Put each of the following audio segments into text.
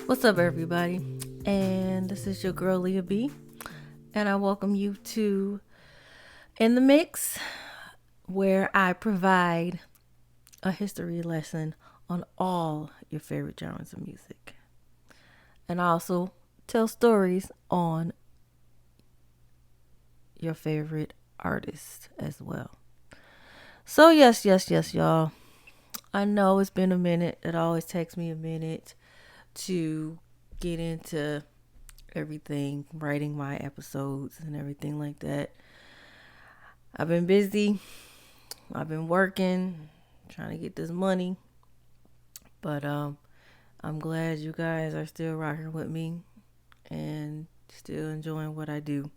What's up, everybody? And this is your girl Leah B, and I welcome you to In the Mix, where I provide a history lesson on all your favorite genres of music, and I also tell stories on your favorite artists as well. So, yes, y'all. I know it's been a minute. It always takes me a minute to get into everything, writing my episodes and everything like that. I've been busy. I've been working, trying to get this money. But I'm glad you guys are still rocking with me and still enjoying what I do.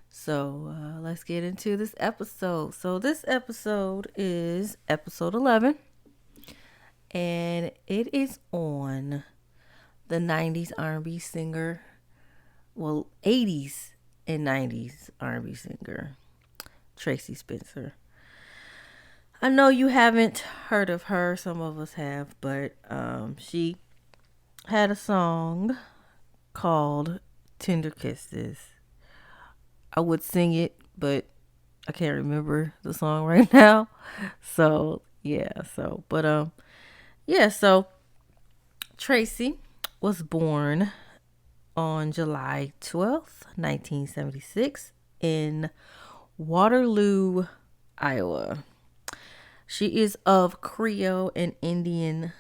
So let's get into this episode. So this episode is episode 11. And it is on the 90s R&B singer, 80s and 90s R&B singer, Tracie Spencer. I know you haven't heard of her. Some of us have, but she had a song called Tender Kisses. I would sing it, but I can't remember the song right now. So, so Tracie was born on July 12th, 1976 in Waterloo, Iowa. She is of Creole and Indian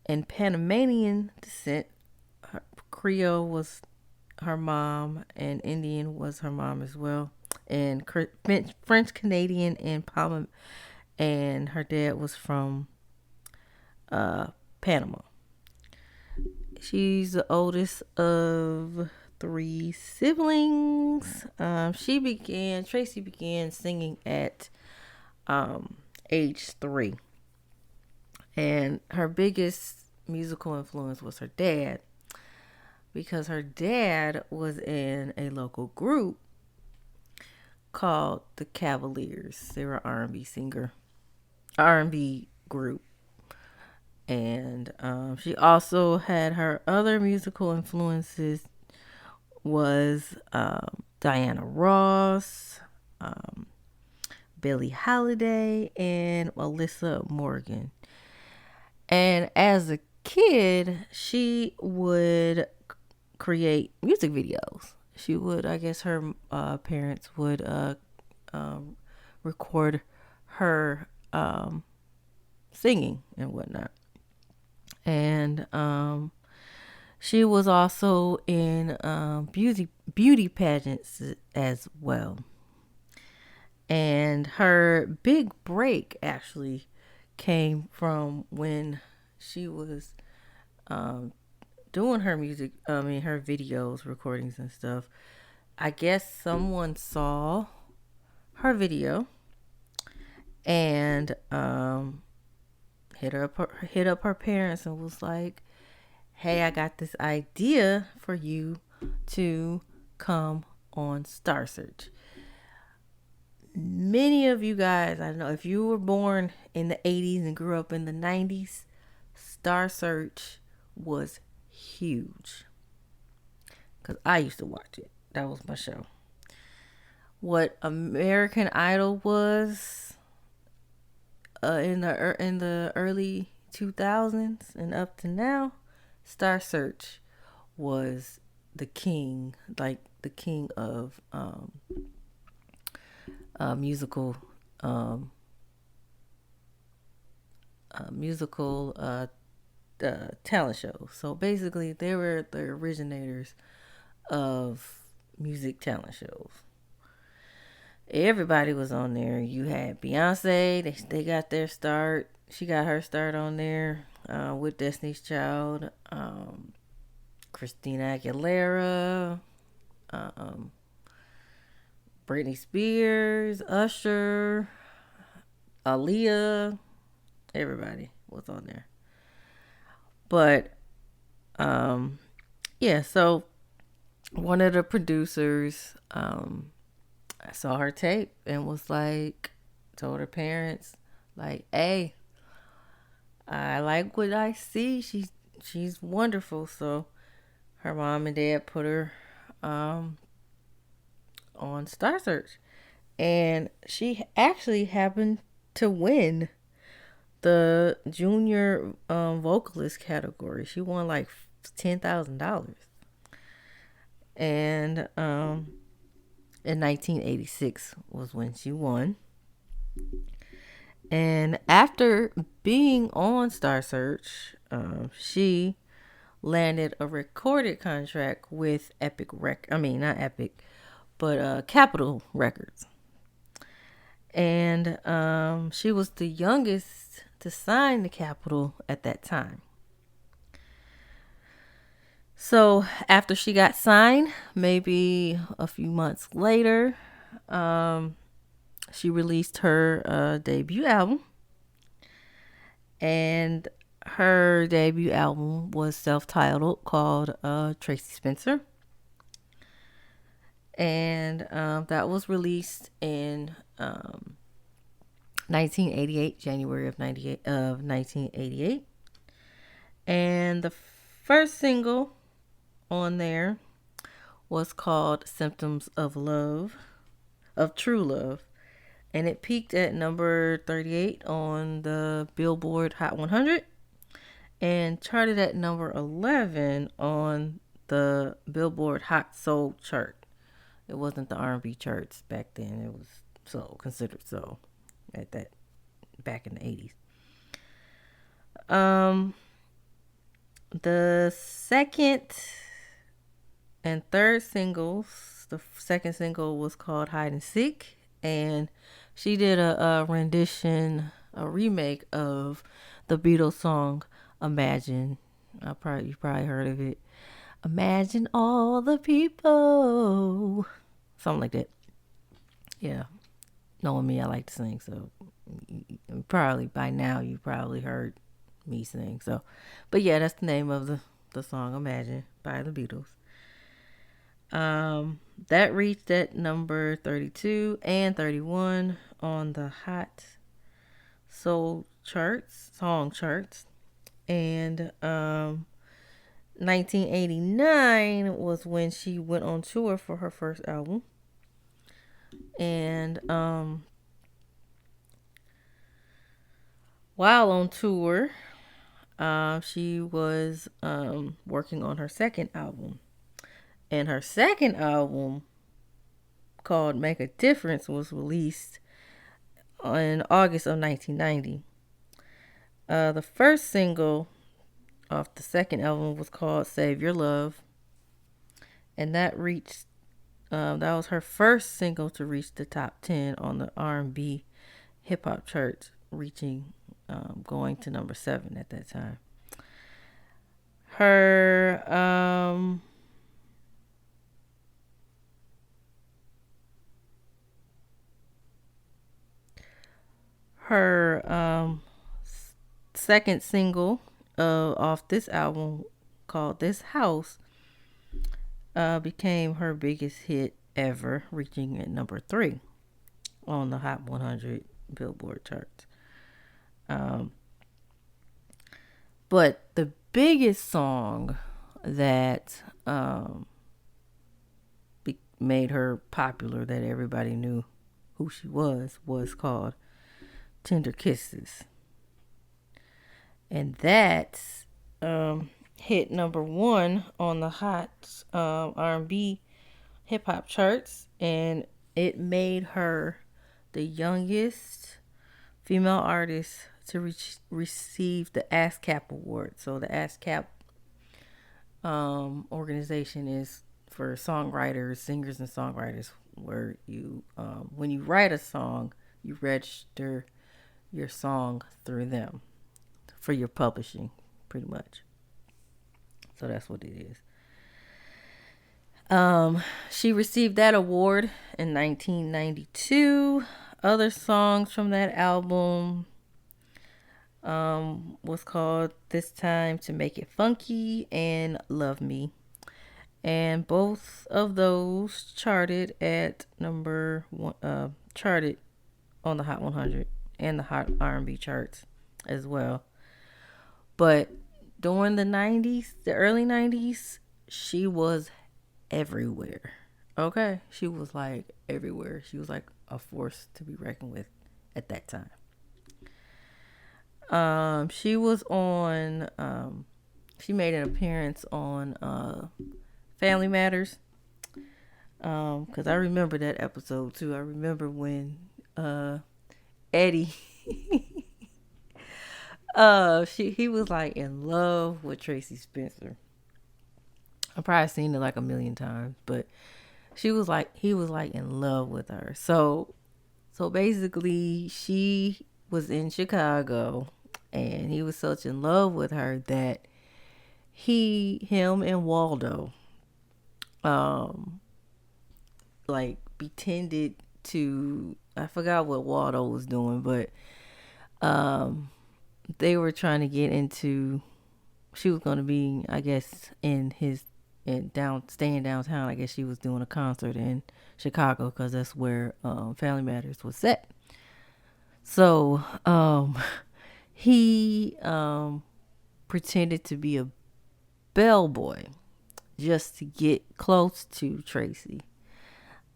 and Panamanian descent. Creole was her mom, and Indian was her mom as well, and French Canadian and and her dad was from Panama. She's the oldest of three siblings. Tracie began singing at age 3. And her biggest musical influence was her dad, because her dad was in a local group called the Cavaliers. They were an R&B group. And she also had her other musical influences was Diana Ross, Billie Holiday, and Melissa Morgan. And as a kid, she would create music videos. She would, I guess her parents would record her singing and whatnot. And she was also in beauty pageants as well. And her big break actually came from when she was doing her her videos, recordings and stuff. I guess someone saw her video and hit up her parents and was like, "Hey, I got this idea for you to come on Star Search." Many of you guys, I don't know, if you were born in the 80s and grew up in the 90s, Star Search was huge. Because I used to watch it. That was my show. What American Idol was in the early 2000s and up to now, Star Search was the king, like the king of musical talent shows. So basically, they were the originators of music talent shows. Everybody was on there. You had Beyonce. They got their start. She got her start on there with Destiny's Child. Christina Aguilera. Britney Spears. Usher. Aaliyah. Everybody was on there. But yeah, so one of the producers I saw her tape and was like, told her parents, like, "Hey, I like what I see. she's wonderful. So her mom and dad put her on Star Search, and she actually happened to win the junior vocalist category. She won like $10,000, and in 1986 was when she won. And after being on Star Search, she landed a recorded contract with Epic I mean, not Epic, but Capitol Records. And she was the youngest to sign the Capitol at that time. So after she got signed, maybe a few months later, she released her debut album. And her debut album was self-titled, called Tracie Spencer. And that was released in 1988, January of 1988. And the first single on there was called Symptoms of Love, of True Love. And it peaked at number 38 on the Billboard Hot 100 and charted at number 11 on the Billboard Hot Soul chart. It wasn't the R&B charts back then. It was soul, considered soul at that, back in the 80s. The second and third singles, the second single was called Hide and Seek, and she did a rendition, a remake of the Beatles song Imagine. You probably heard of it. Imagine all the people. Something like that. Yeah. Knowing me, I like to sing, so probably by now you probably heard me sing. So, but yeah, that's the name of the song Imagine by the Beatles. That reached at number 32 and 31 on the Hot Soul charts, song charts. And 1989 was when she went on tour for her first album. And while on tour, she was working on her second album. And her second album, called Make a Difference, was released in August of 1990. The first single off the second album was called Save Your Love. And that reached, that was her first single to reach the top 10 on the R&B hip hop charts, reaching, going to number 7 at that time. Her, second single off this album, called This House, became her biggest hit ever, reaching at number 3 on the Hot 100 Billboard charts. But the biggest song that made her popular, that everybody knew who she was called Tender Kisses. And that hit number 1 on the Hot R&B hip hop charts, and it made her the youngest female artist to receive the ASCAP award. So the ASCAP organization is for songwriters, singers, and songwriters, where you, when you write a song, you register your song through them for your publishing, pretty much. So that's what it is. She received that award in 1992. Other songs from that album was called This Time to Make It Funky and Love Me. And both of those charted at number 1, charted on the Hot 100 and the Hot R&B charts as well. But during the 90s, the early 90s, she was everywhere. Okay? She was like everywhere. She was like a force to be reckoned with at that time. She was on she made an appearance on Family Matters. Cause I remember that episode too. I remember when Eddie he was like in love with Tracie Spencer. I've probably seen it like a million times, but he was like in love with her. So basically she was in Chicago and he was such in love with her that him and Waldo um like pretended to, I forgot what Waldo was doing, but um they were trying to get into, she was going to be, I guess, staying downtown. I guess she was doing a concert in Chicago because that's where Family Matters was set. So he pretended to be a bellboy just to get close to Tracie.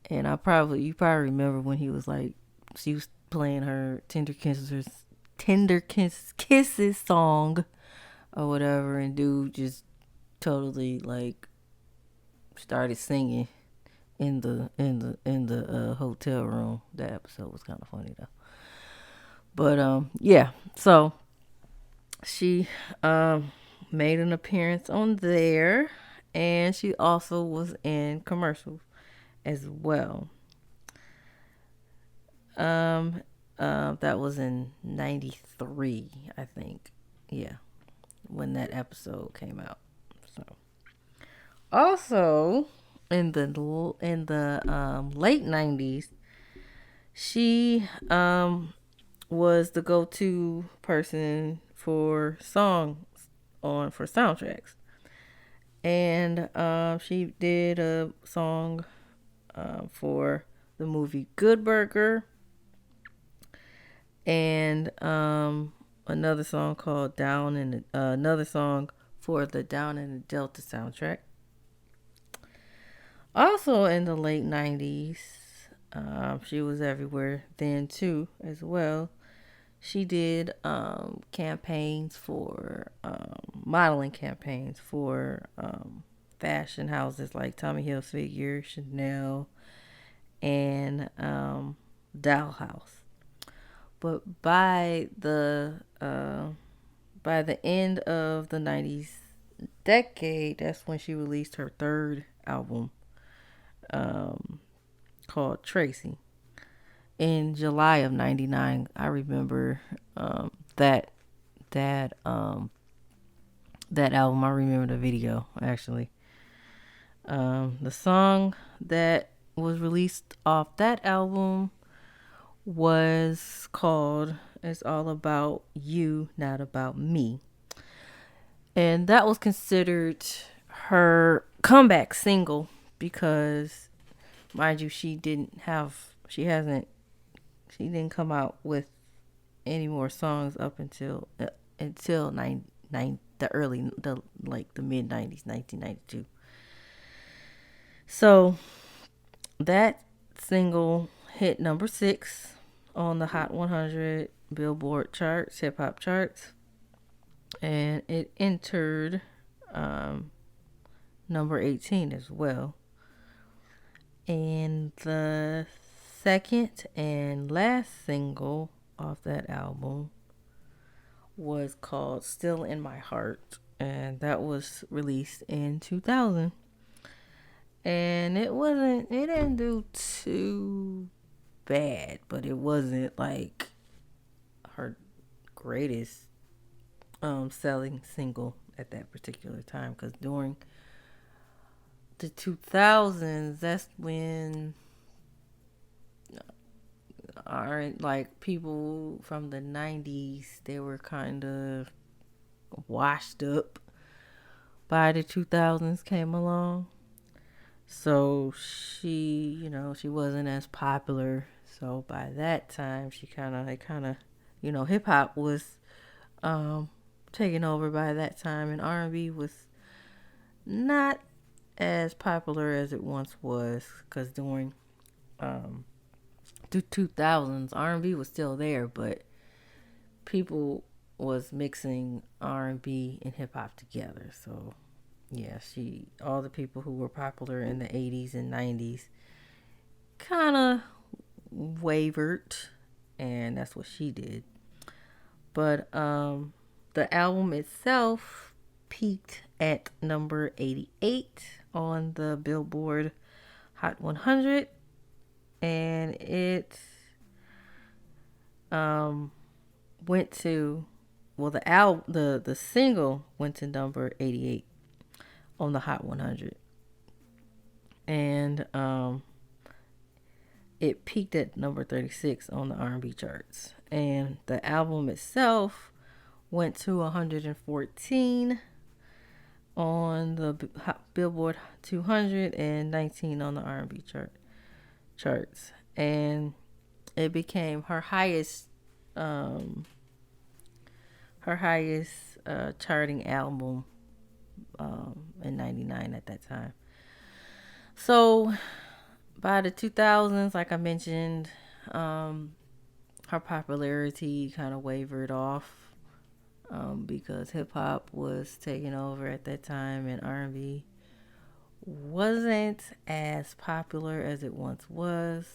And you probably remember when he was like, she was playing her Tender Kisses song or whatever, and dude just totally like started singing in the hotel room. That episode was kind of funny though. But yeah, so she made an appearance on there, and she also was in commercials as well. That was in '93, I think. Yeah, when that episode came out. So also in the late '90s, she was the go-to person for songs for soundtracks, and she did a song for the movie Good Burger, and another song called Down in the another song for the Down in the Delta soundtrack. Also in the late '90s, she was everywhere then too as well. She did campaigns for modeling campaigns for fashion houses like Tommy Hilfiger, Chanel, and Dollhouse. But by the end of the '90s decade, that's when she released her third album, um, called Tracie, in July of '99. I remember that that um, that album. I remember the video actually. The song that was released off that album was called "It's All About You, Not About Me," and that was considered her comeback single because, mind you, she didn't come out with any more songs up until the mid '90s, 1992. So that single hit number 6 on the Hot 100 Billboard charts, hip hop charts, and it entered number 18 as well. And the second and last single off that album was called Still in My Heart, and that was released in 2000. And it didn't do too bad, but it wasn't like her greatest selling single at that particular time, because during the 2000s, that's when like people from the 90s, they were kind of washed up by the 2000s came along. So she wasn't as popular. So by that time, hip hop was taken over by that time, and R&B was not as popular as it once was, because during the 2000s, R&B was still there, but people was mixing R&B and hip hop together. So yeah, all the people who were popular in the 80s and 90s kind of wavered, and that's what she did. But the album itself peaked at number 88 on the Billboard Hot 100, and it went to, well, the single went to number 88 on the Hot 100, and it peaked at number 36 on the R&B charts, and the album itself went to 114 on the Billboard 200 and 19 on the R&B charts, and it became her highest charting album in 99 at that time. So by the 2000s, like I mentioned, her popularity kind of wavered off because hip hop was taking over at that time, and R&B wasn't as popular as it once was.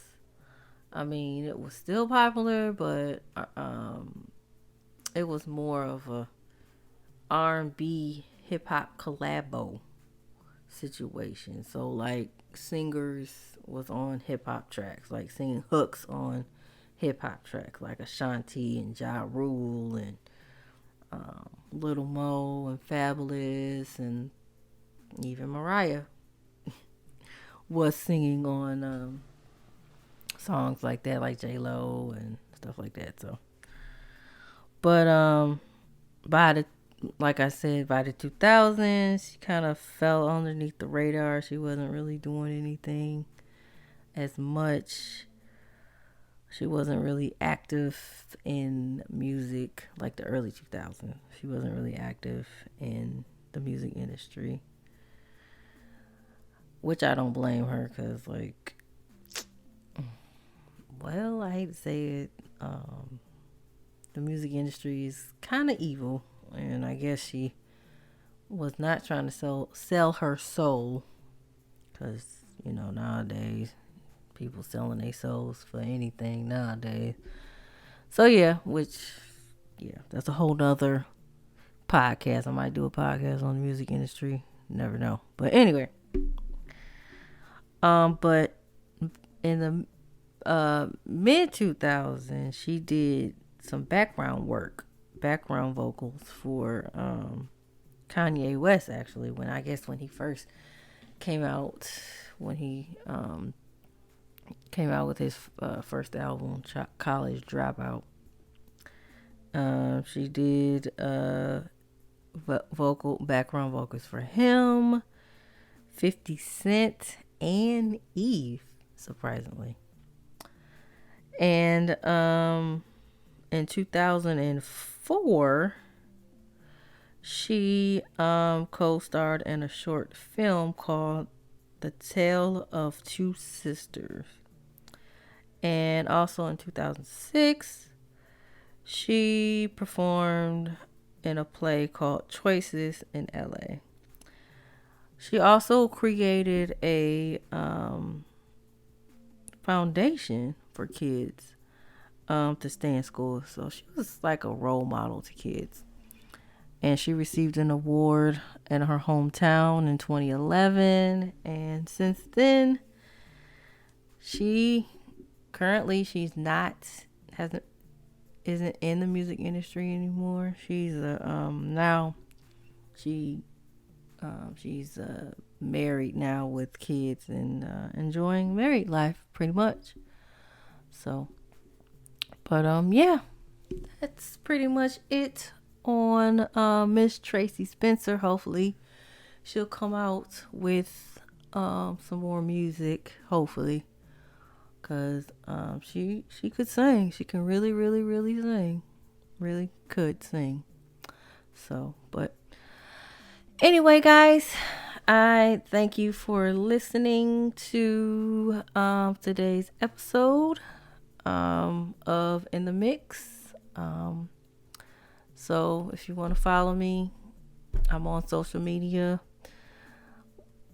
I mean, it was still popular, but it was more of a R&B hip hop collabo situation. So like singers was on hip hop tracks, like singing hooks on hip hop tracks, like Ashanti and Ja Rule and Little Mo and Fabulous, and even Mariah was singing on songs like that, like J Lo and stuff like that. So, but by the like I said, by the 2000s, she kind of fell underneath the radar. She wasn't really doing anything as much. She wasn't really active in music like the early 2000s. She wasn't really active in the music industry, which I don't blame her, because, like, well, I hate to say it, the music industry is kind of evil, and I guess she was not trying to sell her soul, because, you know, nowadays people selling their souls for anything nowadays. So yeah, that's a whole nother podcast. I might do a podcast on the music industry. Never know. But anyway, but in the mid 2000s, she did some background vocals for Kanye West, actually, when he first came out, when he came out with his first album, College Dropout. She did background vocals for him, 50 Cent, and Eve, surprisingly. And in 2004, she co-starred in a short film called The Tale of Two Sisters. And also in 2006, she performed in a play called Choices in LA. She also created a foundation for kids to stay in school. So she was like a role model to kids. And she received an award in her hometown in 2011. And since then, she's isn't in the music industry anymore. She's she's married now with kids and enjoying married life pretty much. So, but yeah, that's pretty much it on Miss Tracie Spencer. Hopefully she'll come out with some more music, hopefully, because she could sing. She can really, really, really sing. Really could sing. So, but anyway, guys, I thank you for listening to today's episode of In the Mix. So if you want to follow me, I'm on social media.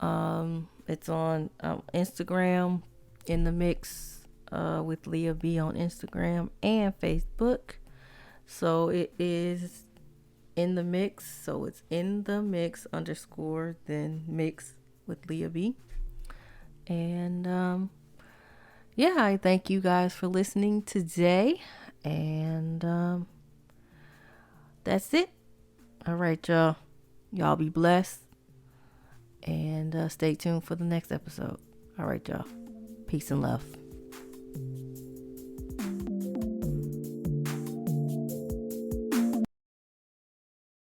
It's on Instagram, In the Mix with Leah B on Instagram and Facebook. So it is In the Mix. So it's In the Mix _ then mix with Leah B. And yeah, I thank you guys for listening today. And that's it. All right, y'all. Y'all be blessed. And stay tuned for the next episode. All right, y'all. Peace and love.